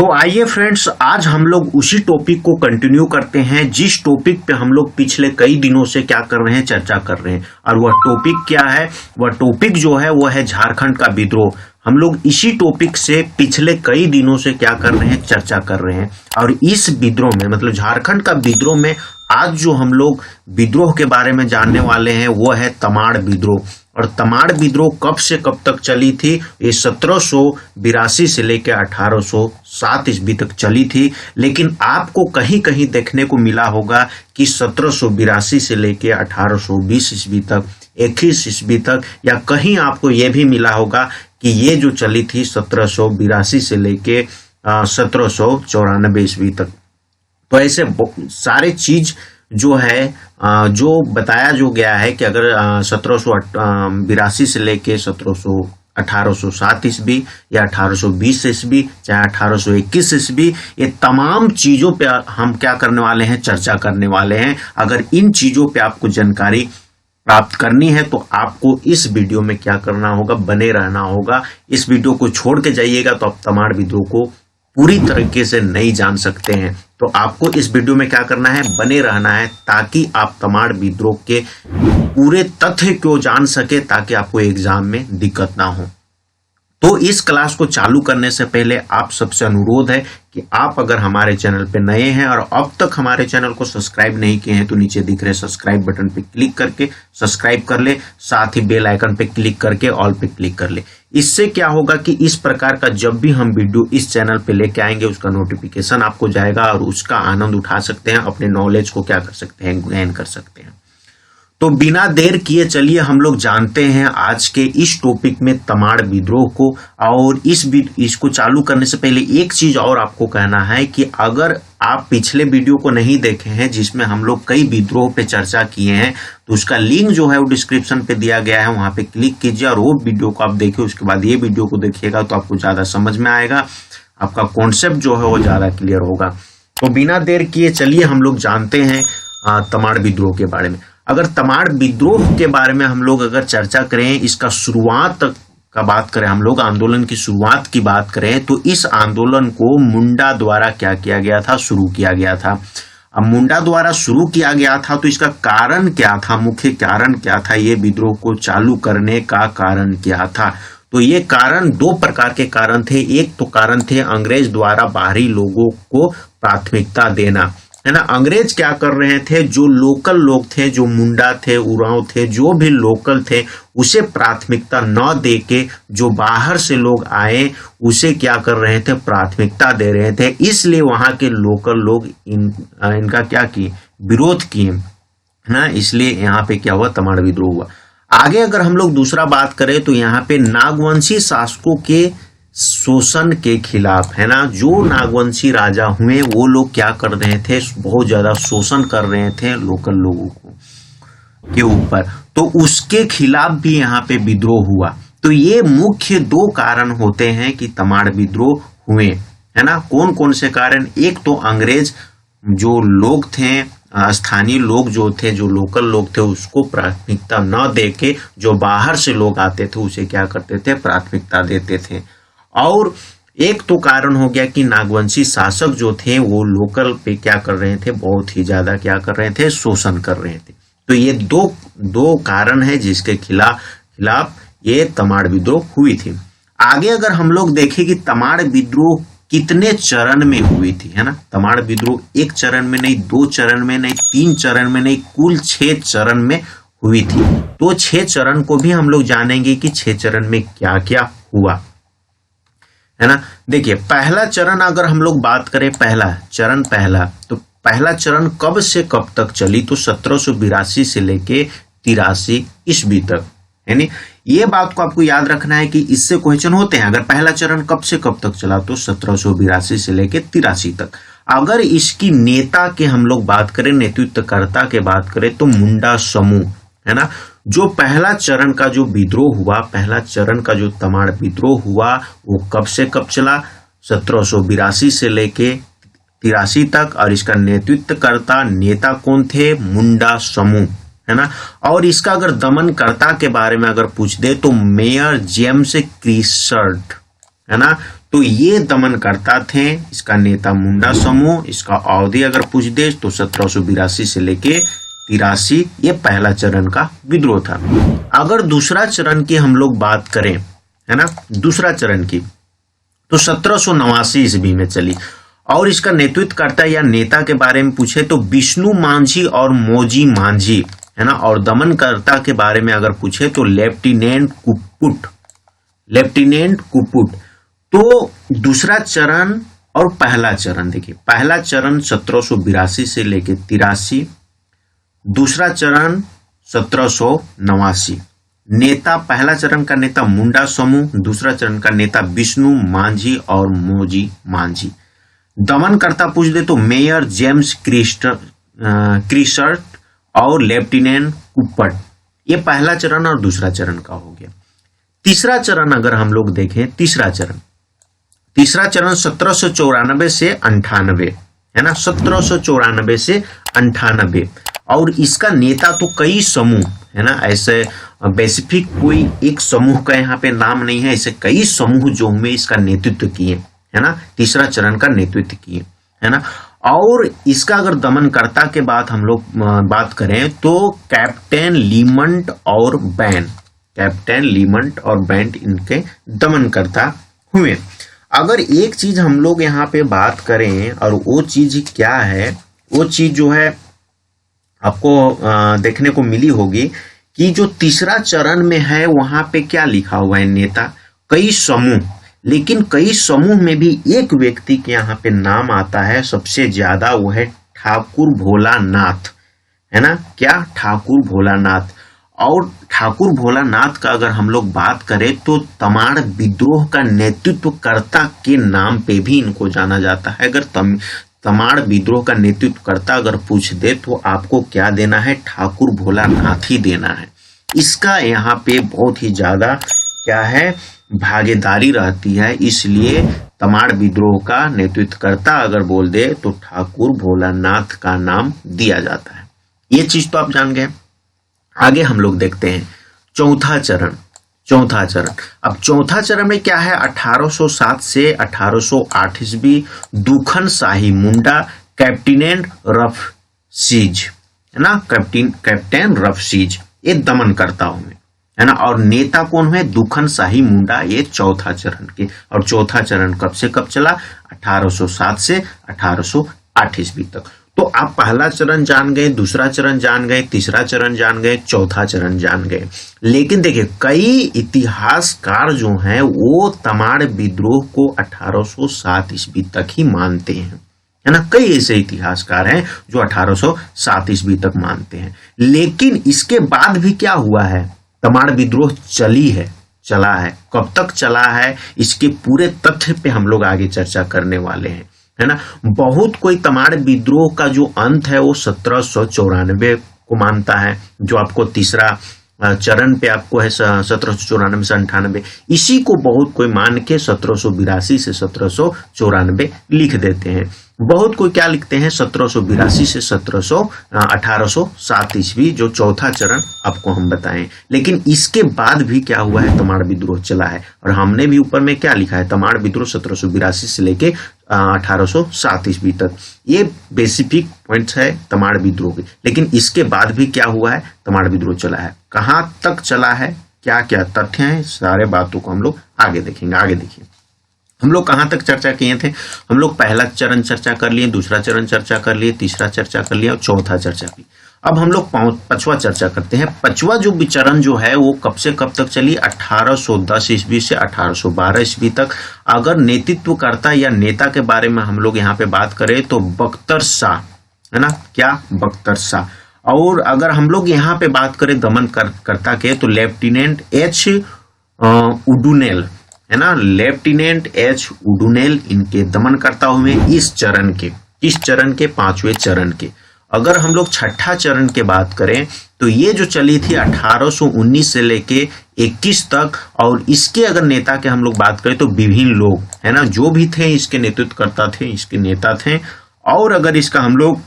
तो आइए फ्रेंड्स, आज हम लोग उसी टॉपिक को कंटिन्यू करते हैं जिस टॉपिक पे हम लोग पिछले कई दिनों से क्या कर रहे हैं, चर्चा कर रहे हैं। और वह टॉपिक क्या है? वह टॉपिक जो है वह है झारखंड का विद्रोह। हम लोग इसी टॉपिक से पिछले कई दिनों से क्या कर रहे हैं, चर्चा कर रहे हैं। और इस विद्रोह में मतलब झारखंड का विद्रोह में आज जो हम लोग विद्रोह के बारे में जानने वाले हैं वो है तमाड़ विद्रोह। और तमाड़ विद्रोह कब से कब तक चली थी? ये 1782 से लेकर 1807 ईस्वी तक चली थी। लेकिन आपको कहीं कहीं देखने को मिला होगा कि 1782 से लेकर 1820 ईस्वी तक, 21 ईस्वी तक, या कहीं आपको यह भी मिला होगा कि ये जो चली थी 1782 से लेके 1794 ईस्वी तक। तो ऐसे सारे चीज जो है जो बताया जो गया है कि अगर 1782 से लेके 1807 ईस्वी या 1820 ईस्वी चाहे 1821 ईस्वी, ये तमाम चीजों पे हम क्या करने वाले हैं, चर्चा करने वाले हैं। अगर इन चीजों पे आपको जानकारी प्राप्त करनी है तो आपको इस वीडियो में क्या करना होगा, बने रहना होगा। इस वीडियो को छोड़ के जाइएगा तो आप तमाड़ विद्रोह को पूरी तरीके से नहीं जान सकते हैं। तो आपको इस वीडियो में क्या करना है, बने रहना है, ताकि आप तमाड़ विद्रोह के पूरे तथ्य को जान सके, ताकि आपको एग्जाम में दिक्कत ना हो। तो इस क्लास को चालू करने से पहले आप सबसे अनुरोध है कि आप अगर हमारे चैनल पे नए हैं और अब तक हमारे चैनल को सब्सक्राइब नहीं किए हैं तो नीचे दिख रहे सब्सक्राइब बटन पे क्लिक करके सब्सक्राइब कर ले, साथ ही बेल आइकन पे क्लिक करके ऑल पे क्लिक कर ले। इससे क्या होगा कि इस प्रकार का जब भी हम वीडियो इस चैनल पे लेके आएंगे उसका नोटिफिकेशन आपको जाएगा और उसका आनंद उठा सकते हैं, अपने नॉलेज को क्या कर सकते हैं, गेन कर सकते हैं। तो बिना देर किए चलिए हम लोग जानते हैं आज के इस टॉपिक में तमाड़ विद्रोह को। और इसको चालू करने से पहले एक चीज और आपको कहना है कि अगर आप पिछले वीडियो को नहीं देखे हैं जिसमें हम लोग कई विद्रोह पे चर्चा किए हैं तो उसका लिंक जो है वो डिस्क्रिप्शन पे दिया गया है, वहां पे क्लिक कीजिए और वो वीडियो को आप देखिए। उसके बाद ये वीडियो को देखिएगा तो आपको ज्यादा समझ में आएगा, आपका कॉन्सेप्ट जो है वो ज्यादा क्लियर होगा। तो बिना देर किए चलिए हम लोग जानते हैं तमाड़ विद्रोह के बारे में। अगर तमाड़ विद्रोह के बारे में हम लोग अगर चर्चा करें, इसका शुरुआत का बात करें, हम लोग आंदोलन की शुरुआत की बात करें तो इस आंदोलन को मुंडा द्वारा क्या किया गया था, शुरू किया गया था। अब मुंडा द्वारा शुरू किया गया था तो इसका कारण क्या था, मुख्य कारण क्या था, ये विद्रोह को चालू करने का कारण क्या था? तो ये कारण दो प्रकार के कारण थे। एक तो कारण थे अंग्रेज द्वारा बाहरी लोगों को प्राथमिकता देना, है ना। अंग्रेज क्या कर रहे थे, जो लोकल लोग थे, जो मुंडा थे, उरांव थे, जो भी लोकल थे, उसे प्राथमिकता न दे के जो बाहर से लोग आए उसे क्या कर रहे थे, प्राथमिकता दे रहे थे। इसलिए वहां के लोकल लोग इनका क्या किए, विरोध किए, है ना। इसलिए यहाँ पे क्या हुआ, तमाड़ विद्रोह हुआ। आगे अगर हम लोग दूसरा बात करें तो यहाँ पे नागवंशी शासकों के शोषण के खिलाफ, है ना, जो नागवंशी राजा हुए वो लोग क्या कर रहे थे, बहुत ज्यादा शोषण कर रहे थे लोकल लोगों को के ऊपर, तो उसके खिलाफ भी यहाँ पे विद्रोह हुआ। तो ये मुख्य दो कारण होते हैं कि तमाड़ विद्रोह हुए, है ना। कौन कौन से कारण? एक तो अंग्रेज जो लोग थे, स्थानीय लोग जो थे, जो लोकल लोग थे, उसको प्राथमिकता न देके जो बाहर से लोग आते थे उसे क्या करते थे, प्राथमिकता देते थे। और एक तो कारण हो गया कि नागवंशी शासक जो थे वो लोकल पे क्या कर रहे थे, बहुत ही ज्यादा क्या कर रहे थे, शोषण कर रहे थे। तो ये दो कारण है जिसके खिलाफ ये तमाड़ विद्रोह हुई थी। आगे अगर हम लोग देखें कि तमाड़ विद्रोह कितने चरण में हुई थी, है ना। तमाड़ विद्रोह एक चरण में नहीं, दो चरण में नहीं, तीन चरण में नहीं, कुल 6 चरण में हुई थी। तो 6 चरण को भी हम लोग जानेंगे कि 6 चरण में क्या क्या हुआ, है ना। देखिए पहला चरण अगर हम लोग बात करें, तो पहला चरण कब से कब तक चली, तो 1782 से लेके 83 ईस्वी तक, है नी। ये बात को आपको याद रखना है कि इससे क्वेश्चन होते हैं। अगर पहला चरण कब से कब तक चला तो 1782 से लेके 83 तक। अगर इसकी नेता के हम लोग बात करें, नेतृत्वकर्ता के बात करें तो मुंडा समूह, है ना। जो पहला चरण का जो विद्रोह हुआ, पहला चरण का जो तमाड़ विद्रोह हुआ वो कब से कब चला, 1782 से लेके 83 तक। और इसका नेतृत्वकर्ता नेता कौन थे, मुंडा समूह, है ना। और इसका अगर दमनकर्ता के बारे में अगर पूछ दे तो मेयर जेम्स क्रिसर्ट, है ना। तो ये दमनकर्ता थे। इसका नेता मुंडा समूह, इसका अवधि अगर पूछ दे तो 1782 से लेके 83, ये पहला चरण का विद्रोह था। अगर दूसरा चरण की हम लोग बात करें, है ना, दूसरा चरण की, तो 1789 ईस्वी में चली। और इसका नेतृत्व करता या नेता के बारे में पूछे तो विष्णु मांझी और मोजी मांझी, है ना। और दमनकर्ता के बारे में अगर पूछे तो लेफ्टिनेंट कुप्पुट, लेफ्टिनेंट कुप्पुट। तो दूसरा चरण और पहला चरण देखिए, पहला चरण 1782 से लेके 83, दूसरा चरण 1789। नेता, पहला चरण का नेता मुंडा समूह, दूसरा चरण का नेता विष्णु मांझी और मोजी मांझी। दमनकर्ता पूछ दे तो मेयर जेम्स क्रिसर्ट और लेफ्टिनेंट कुप्पट। ये पहला चरण और दूसरा चरण का हो गया। तीसरा चरण अगर हम लोग देखें, तीसरा चरण 1794 से 98, है ना, 1794 से 98। और इसका नेता तो कई समूह, है ना, ऐसे स्पेसिफिक कोई एक समूह का यहाँ पे नाम नहीं है, ऐसे कई समूह जो में इसका नेतृत्व किए, है ना, तीसरा चरण का नेतृत्व किए, है ना। और इसका अगर दमनकर्ता के बाद हम लोग बात करें तो कैप्टन लीमंट और बैन, कैप्टन लीमंट और बैन इनके दमनकर्ता हुए। अगर एक चीज हम लोग यहाँ पे बात करें, और वो चीज क्या है, वो चीज जो है आपको देखने को मिली होगी कि जो तीसरा चरण में है वहां पे क्या लिखा हुआ है, नेता कई समूह, लेकिन कई समूह में भी एक व्यक्ति के यहाँ पे नाम आता है सबसे ज्यादा, वो है ठाकुर भोलानाथ, है ना, क्या, ठाकुर भोलानाथ। और ठाकुर भोलानाथ का अगर हम लोग बात करें तो तमाड़ विद्रोह का नेतृत्वकर्ता के नाम पे भी इनको जाना जाता है। अगर तमाड़ विद्रोह का नेतृत्वकर्ता अगर पूछ दे तो आपको क्या देना है, ठाकुर भोलानाथ ही देना है। इसका यहाँ पे बहुत ही ज्यादा क्या है, भागीदारी रहती है, इसलिए तमाड़ विद्रोह का नेतृत्वकर्ता अगर बोल दे तो ठाकुर भोलानाथ का नाम दिया जाता है। ये चीज तो आप जान गए। आगे हम लोग देखते हैं चौथा चरण। चौथा चरण, अब चौथा चरण में क्या है, 1807 से 1808 ईस्वी, दुखन शाही मुंडा, कैप्टन रफसीज, है ना, कैप्टन रफसीज, ये दमनकर्ता हुए, है ना। और नेता कौन हुए, दुखन शाही मुंडा, ये चौथा चरण के। और चौथा चरण कब से कब चला, 1807 से 1808 ईस्वी तक। तो आप पहला चरण जान गए, दूसरा चरण जान गए, तीसरा चरण जान गए, चौथा चरण जान गए। लेकिन देखिए कई इतिहासकार जो हैं वो तमाड़ विद्रोह को 1807 ईस्वी तक ही मानते हैं, है ना। कई ऐसे इतिहासकार हैं जो 1807 ईस्वी तक मानते हैं। लेकिन इसके बाद भी क्या हुआ है, तमाड़ विद्रोह चला है। कब तक चला है, इसके पूरे तथ्य पे हम लोग आगे चर्चा करने वाले हैं, है ना। बहुत कोई तमाड़ विद्रोह का जो अंत है वो 1794 को मानता है, जो आपको तीसरा चरण पे आपको है 1794 से 98। इसी को बहुत कोई मान के 1782 से 1794 लिख देते हैं। बहुत कोई क्या लिखते हैं, 1782 से 1807 ईस्वी, जो चौथा चरण आपको हम बताएं। लेकिन इसके बाद भी क्या हुआ है, तमाड़ विद्रोह चला है। और हमने भी ऊपर में क्या लिखा है, तमाड़ विद्रोह 1782 से लेके 1807 ईस्वी तक। ये बेसिक पॉइंट्स है तमाड़ विद्रोह के। लेकिन इसके बाद भी क्या हुआ है, तमाड़ विद्रोह चला है। कहाँ तक चला है, क्या क्या तथ्य हैं, सारे बातों को हम लोग आगे देखेंगे। आगे देखिए हम लोग कहाँ तक चर्चा किए थे, हम लोग पहला चरण चर्चा कर लिए, दूसरा चरण चर्चा कर लिए, तीसरा चर्चा कर लिया और चौथा चर्चा की। अब हम लोग पांचवा चर्चा करते हैं। पांचवा जो विचरण जो है वो कब से कब तक चली, 1810 ईस्वी से 1812 ईस्वी तक। अगर नेतृत्वकर्ता या नेता के बारे में हम लोग यहाँ पे बात करें तो बख्तर शाह, है ना, क्या, बख्तर शाह। और अगर हम लोग यहाँ पे बात करें दमनकर्ता के तो लेफ्टिनेंट एच उडुनेल, है ना, लेफ्टिनेंट एच उडुनेल इनके दमनकर्ता हुए इस चरण के पांचवें चरण के। अगर हम लोग छठा चरण के बात करें तो ये जो चली थी 1819 से लेके 21 तक। और इसके अगर नेता के हम लोग बात करें तो विभिन्न लोग, है ना, जो भी थे इसके नेतृत्वकर्ता थे, इसके नेता थे। और अगर इसका हम लोग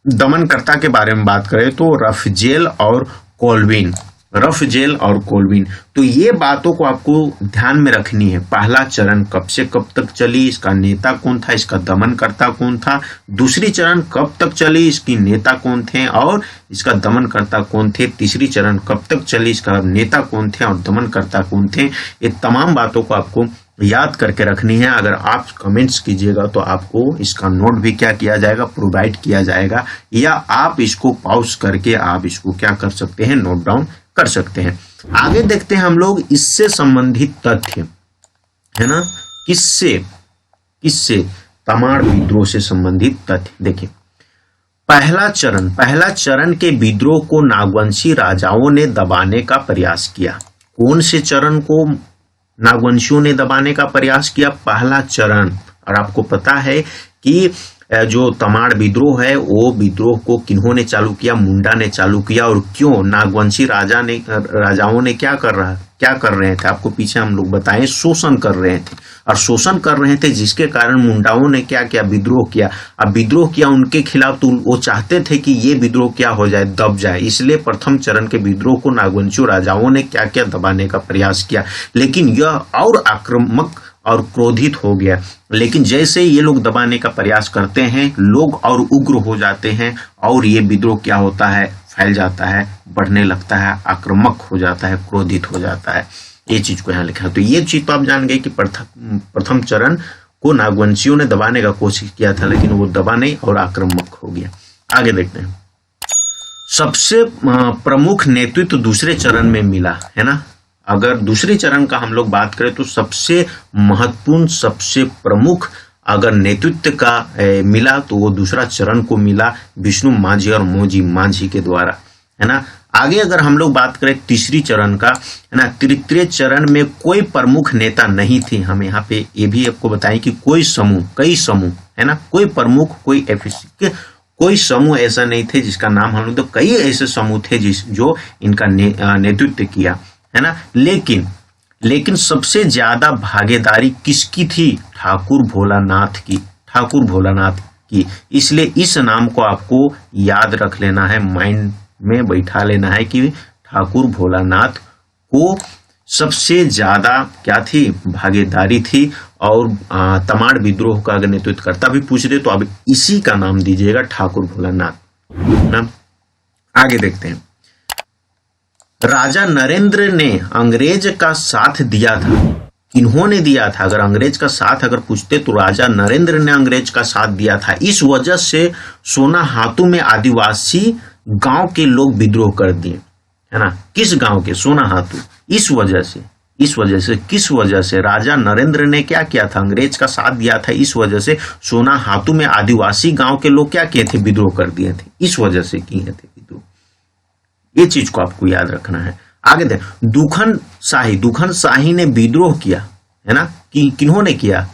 दमनकर्ता के बारे में बात करें तो रफजेल और कोल्विन, रफ जेल और कोलविन। तो ये बातों को आपको ध्यान में रखनी है। पहला चरण कब से कब तक चली, इसका नेता कौन था, इसका दमनकर्ता कौन था। दूसरी चरण कब तक चली, इसकी नेता कौन थे और इसका दमनकर्ता कौन थे। तीसरी चरण कब तक चली, इसका नेता कौन थे और दमनकर्ता कौन थे। ये तमाम बातों को आपको याद करके रखनी है। अगर आप कमेंट्स कीजिएगा तो आपको इसका नोट भी क्या किया जाएगा, प्रोवाइड किया जाएगा, या आप इसको पॉज करके आप इसको क्या कर सकते हैं, नोट डाउन कर सकते हैं। आगे देखते हैं हम लोग इससे संबंधित तथ्य, है ना। किससे तमाड़ विद्रोह से संबंधित तथ्य देखिए। पहला चरण के विद्रोह को नागवंशी राजाओं ने दबाने का प्रयास किया। कौन से चरण को नागवंशियों ने दबाने का प्रयास किया? पहला चरण। और आपको पता है कि जो तमाड़ विद्रोह है वो विद्रोह को किन्होंने चालू किया? मुंडा ने चालू किया। और क्यों? नागवंशी राजाओं ने क्या कर रहे थे, आपको पीछे हम लोग बताएं, शोषण कर रहे थे। और शोषण कर रहे थे जिसके कारण मुंडाओं ने क्या किया, विद्रोह किया। अब विद्रोह किया उनके खिलाफ, तो वो चाहते थे कि ये विद्रोह क्या हो जाए, दब जाए। इसलिए प्रथम चरण के विद्रोह को नागवंशी राजाओं ने क्या किया, दबाने का प्रयास किया। लेकिन यह और आक्रामक और क्रोधित हो गया। लेकिन जैसे ये लोग दबाने का प्रयास करते हैं, लोग और उग्र हो जाते हैं और ये विद्रोह क्या होता है, फैल जाता है, बढ़ने लगता है, आक्रामक हो जाता है, क्रोधित हो जाता है। ये चीज को यहाँ लिखा है। तो ये चीज तो आप जान गए कि प्रथम चरण को नागवंशियों ने दबाने का कोशिश किया था, लेकिन वो दबा नहीं और आक्रामक हो गया। आगे देखते हैं। सबसे प्रमुख नेतृत्व दूसरे चरण में मिला, है ना। अगर दूसरे चरण का हम लोग बात करें तो सबसे महत्वपूर्ण, सबसे प्रमुख अगर नेतृत्व का मिला तो वो दूसरा चरण को मिला, विष्णु माझी और मोजी माझी के द्वारा, है ना। आगे अगर हम लोग बात करें तीसरी चरण का, है ना, तृतीय चरण में कोई प्रमुख नेता नहीं थे। हम यहाँ पे ये भी आपको बताएं कि कई समूह, है ना, कोई प्रमुख, कोई समूह ऐसा नहीं थे जिसका नाम हम लोग, तो कई ऐसे समूह थे जो इनका नेतृत्व किया, है ना। लेकिन सबसे ज्यादा भागीदारी किसकी थी? ठाकुर भोलानाथ की। इसलिए इस नाम को आपको याद रख लेना है, माइंड में बैठा लेना है कि ठाकुर भोलानाथ को सबसे ज्यादा क्या थी, भागीदारी थी। और तमाड़ विद्रोह का अगर नेतृत्वकर्ता भी पूछ दे तो अब इसी का नाम दीजिएगा, ठाकुर भोलानाथ ना। आगे देखते हैं। राजा नरेंद्र ने अंग्रेज का साथ दिया था। किन्होंने दिया था? अगर अंग्रेज का साथ अगर पूछते तो राजा नरेंद्र ने अंग्रेज का साथ दिया था। इस वजह से सोनाहातू में आदिवासी गांव के लोग विद्रोह कर दिए, है ना। किस गांव के? सोनाहातू। इस वजह से राजा नरेंद्र ने क्या किया था? अंग्रेज का साथ दिया था। इस वजह से सोनाहातू में आदिवासी गांव के लोग क्या किए थे? विद्रोह कर दिए थे। इस वजह से किए थे विद्रोह। ये चीज को आपको याद रखना है। आगे देख, दुखन शाही ने विद्रोह किया, है ना। किन्होंने किया?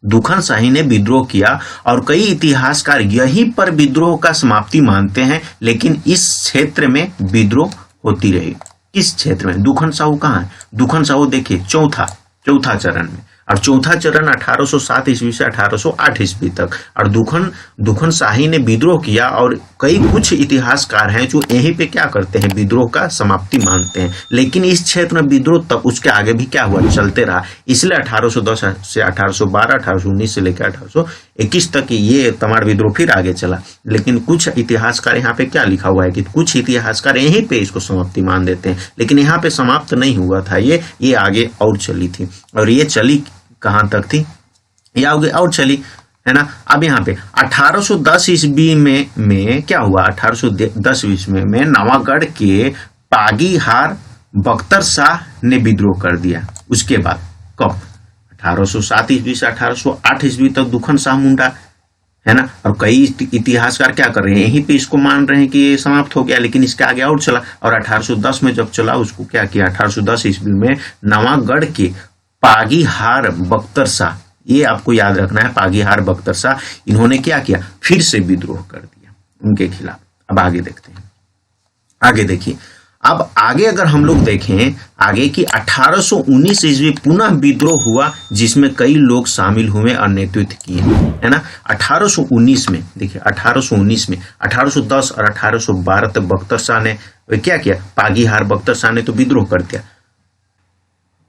दुखन शाही ने विद्रोह किया। और कई इतिहासकार यहीं पर विद्रोह का समाप्ति मानते हैं, लेकिन इस क्षेत्र में विद्रोह होती रही। किस क्षेत्र में? दुखन साहू कहाँ है? दुखन साहू देखिए चौथा चरण में। और चौथा चरण 1807 ईस्वी से 1808 ईस्वी तक। और दुखन शाही ने विद्रोह किया। और कुछ इतिहासकार हैं जो यहीं पे क्या करते हैं, विद्रोह का समाप्ति मानते हैं। लेकिन इस क्षेत्र में विद्रोह तब उसके आगे भी क्या हुआ, चलते रहा। इसलिए 1810 से 1812, 1819 से लेकर 1821 तक ये तमाड़ विद्रोह फिर आगे चला। लेकिन कुछ इतिहासकार यहाँ पे क्या लिखा हुआ है कि कुछ इतिहासकार यहीं पे इसको समाप्ति मान देते हैं, लेकिन यहाँ पे समाप्त नहीं हुआ था, ये आगे और चली थी। और ये चली कहां तक थी, ये आगे और चली, है ना। अब यहाँ पे 1810 ईस्वी में क्या हुआ? 1810 ईस्वी में नवागढ़ के पागीहार बख्तर शाह ने विद्रोह कर दिया। उसके बाद कब? 1807 ईस्वी से 1808 ईस्वी तक दुखन शाह मुंडा, है ना। और कई इतिहासकार क्या कर रहे हैं, यहीं पे इसको मान रहे हैं कि ये समाप्त हो गया, लेकिन इसके आगे और चला। और 1810 में जब चला, उसको क्या किया? 1810 ईस्वी में नवागढ़ के पागीहार बख्तर शाह, ये आपको याद रखना है, पागीहार बख्तर शाह, इन्होंने क्या किया? फिर से विद्रोह कर दिया उनके खिलाफ। अब आगे देखते हैं। आगे देखिए, अब आगे अगर हम लोग देखें आगे की 1819 ईस्वी पुनः विद्रोह हुआ जिसमें कई लोग शामिल हुए और नेतृत्व किए, है ना। 1819 में देखिए 1819 में 1810 और 1812 तक बख्तर शाह ने क्या किया, पागीहार बख्तर शाह ने तो विद्रोह कर दिया।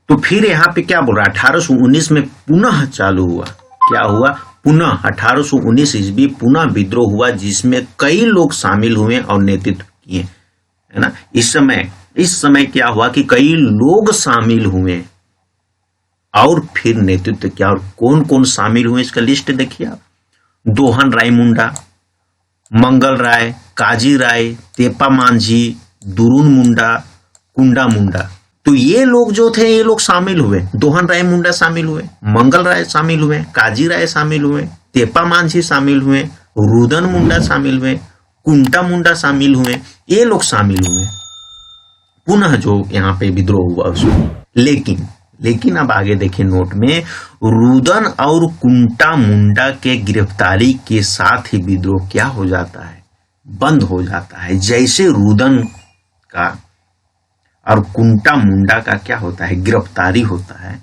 तो फिर यहाँ पे क्या बोल रहा है, 1819 में पुनः चालू हुआ, क्या हुआ, पुनः 1819 ईस्वी पुनः विद्रोह हुआ जिसमें कई लोग शामिल हुए और नेतृत्व किए, है ना। इस समय क्या हुआ कि कई लोग शामिल हुए और फिर नेतृत्व किया। और कौन कौन शामिल हुए इसका लिस्ट देखिए आप, दोहन राय मुंडा, मंगल राय, काजी राय, तेपा मांझी, दुरुन मुंडा, कुंडा मुंडा। तो ये लोग जो थे ये लोग शामिल हुए, दोहन राय मुंडा शामिल हुए, मंगल राय शामिल हुए, काजी राय शामिल हुए, तेपा मांझी शामिल हुए, रुदन मुंडा शामिल हुए, कुंटा मुंडा शामिल हुए, ये लोग शामिल हुए पुनः जो यहाँ पे विद्रोह हुआ उसमें। लेकिन अब आगे देखें नोट में, रुदन और कुंटा मुंडा के गिरफ्तारी के साथ ही विद्रोह क्या हो जाता है, बंद हो जाता है। जैसे रुदन का और कुंटा मुंडा का क्या होता है, गिरफ्तारी होता है,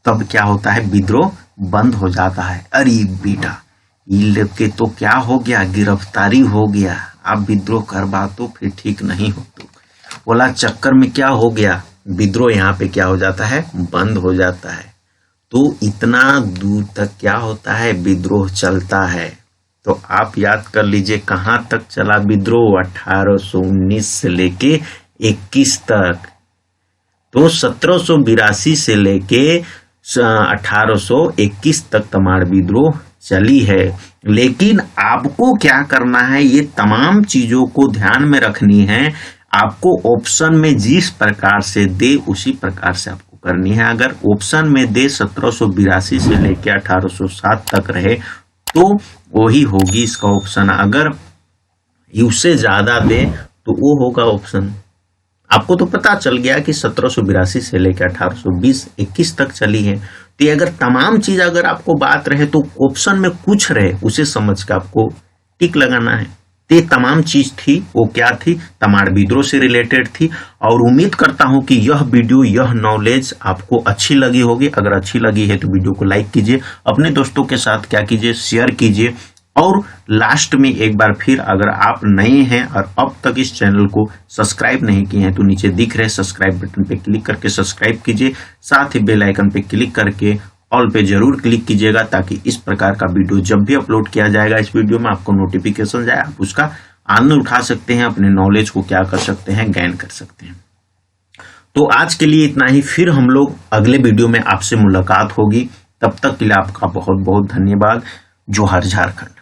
तब क्या होता है, विद्रोह बंद हो जाता है। अरे बेटा ये के तो क्या हो गया, गिरफ्तारी हो गया, आप विद्रोह करवा तो फिर ठीक नहीं हो, तो बोला चक्कर में क्या हो गया, विद्रोह यहाँ पे क्या हो जाता है, बंद हो जाता है। तो इतना दूर तक क्या होता है, विद्रोह चलता है। तो आप याद कर लीजिए कहाँ तक चला विद्रोह, 1819 से लेके 21 तक। तो 1782 से लेके 1821 तक तमाड़ विद्रोह चली है। लेकिन आपको क्या करना है, ये तमाम चीजों को ध्यान में रखनी है। आपको ऑप्शन में जिस प्रकार से दे उसी प्रकार से आपको करनी है। अगर ऑप्शन में दे 1782 से लेके 1807 तक रहे तो वही होगी इसका ऑप्शन। अगर उससे ज्यादा दे तो वो होगा ऑप्शन। आपको तो पता चल गया कि 1782 से लेकर 1820-21 तक चली है। तो अगर तमाम चीज अगर आपको बात रहे तो ऑप्शन में कुछ रहे उसे समझ के आपको टिक लगाना है। तो ये तमाम चीज थी, वो क्या थी, तमाड़ विद्रोह से रिलेटेड थी। और उम्मीद करता हूं कि यह वीडियो, यह नॉलेज आपको अच्छी लगी होगी। अगर अच्छी लगी है तो वीडियो को लाइक कीजिए, अपने दोस्तों के साथ क्या कीजिए, शेयर कीजिए। और लास्ट में एक बार फिर अगर आप नए हैं और अब तक इस चैनल को सब्सक्राइब नहीं किए हैं तो नीचे दिख रहे सब्सक्राइब बटन पे क्लिक करके सब्सक्राइब कीजिए। साथ ही बेल आइकन पे क्लिक करके ऑल पे जरूर क्लिक कीजिएगा ताकि इस प्रकार का वीडियो जब भी अपलोड किया जाएगा इस वीडियो में आपको नोटिफिकेशन जाए, आप उसका आनंद उठा सकते हैं, अपने नॉलेज को क्या कर सकते हैं, गेन कर सकते हैं। तो आज के लिए इतना ही, फिर हम लोग अगले वीडियो में आपसे मुलाकात होगी। तब तक के लिए आपका बहुत बहुत धन्यवाद। जोहार झारखंड।